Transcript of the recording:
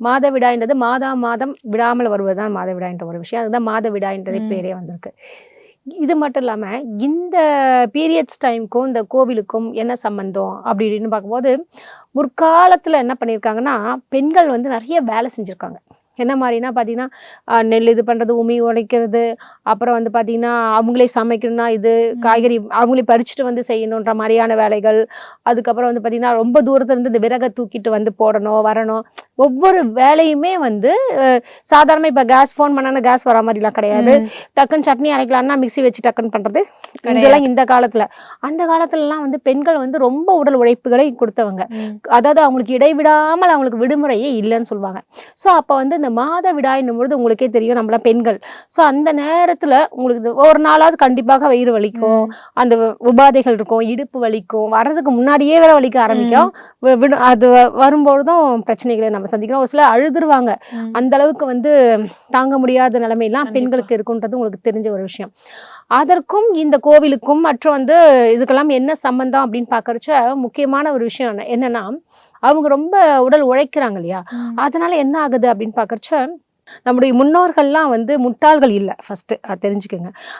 மாதவிடாய்ன்றது மாதம் விடாமல் வருவதுதான் மாதவிடாய்ன்ற ஒரு விஷயம். அதுதான் மாதவிடாய்ன்றதே பேரே வந்திருக்கு. இது மட்டும் இல்லாம, இந்த பீரியட்ஸ் டைம்க்கும், இந்த கோவிலுக்கும் என்ன சம்மந்தம் அப்படின்னு பார்க்கும்போது, முற்காலத்துல என்ன பண்ணியிருக்காங்கன்னா, பெண்கள் வந்து நெறைய வேலை செஞ்சிருக்காங்க. என்ன மாரின்னா பார்த்தீங்கன்னா, நெல் இது பண்றது, உமி உடைக்கிறது, அப்புறம் வந்து பார்த்தீங்கன்னா, அவங்களே சமைக்கணும்னா இது, காய்கறி அவங்களே பறிச்சுட்டு வந்து செய்யணுன்ற மாரியான வேலைகள். அதுக்கப்புறம் வந்து பார்த்தீங்கன்னா, ரொம்ப தூரத்துலருந்து இந்த விறக தூக்கிட்டு வந்து போடணும், வரணும். ஒவ்வொரு வேலையுமே வந்து அ சாதாரணமா இப்ப ஃபோன் பண்ணோம்னா கேஸ் வரா மாரிலாம் கிடையாது. டக்குன்னு சட்னி அரைக்கலான்னா மிக்ஸி வச்சு டக்குன்னு பண்றது. இதெல்லாம் இந்த காலத்துல. அந்த காலத்துலலாம் வந்து பெண்கள் வந்து ரொம்ப உடல் உழைப்புகளை குடுத்தவங்க. அதாவது அவங்களுக்கு இடைவிடாமல் அவங்களுக்கு விடுமுறையே இல்லன்னு சொல்லுவாங்க. ஸோ அப்ப வந்து இந்த மாதவிடாய்ன்னும்பொழுது உங்களுக்கே தெரியும் நம்மலாம் பெண்கள். ஸோ அந்த நேரத்துல உங்களுக்கு ஒரு நாளாவது கண்டிப்பாக வயிறு வலிக்கும். அந்த உபாதைகள் இருக்கும். இடுப்பு வலிக்கும். வர்றதுக்கு முன்னாடியே வேற வலிக்க ஆரம்பிக்கும். அது வரும்பொழுதும் பிரச்சனைகளை நம்ம சந்திக்கிறோம். ஒரு சிலர் அழுதுருவாங்க. அந்த அளவுக்கு வந்து தாங்க முடியாத நிலைமைலாம் பெண்களுக்கு இருக்குன்றது உங்களுக்கு தெரிஞ்ச ஒரு விஷயம். அதற்கும் இந்த கோவிலுக்கும் மற்றும் வந்து இதுக்கெல்லாம் என்ன சம்பந்தம் அப்படின்னு பார்க்கறச்ச முக்கியமான ஒரு விஷயம் என்னன்னா, அவங்க ரொம்ப உடல் உழைக்கிறாங்க இல்லையா? அதனால என்ன ஆகுது அப்படின்னு பார்க்கறச்ச, நம்முடைய முன்னோர்கள்லாம் வந்து முட்டாள்கள் இல்ல ஃபர்ஸ்ட்டு. தெரிஞ்சுக்கங்க.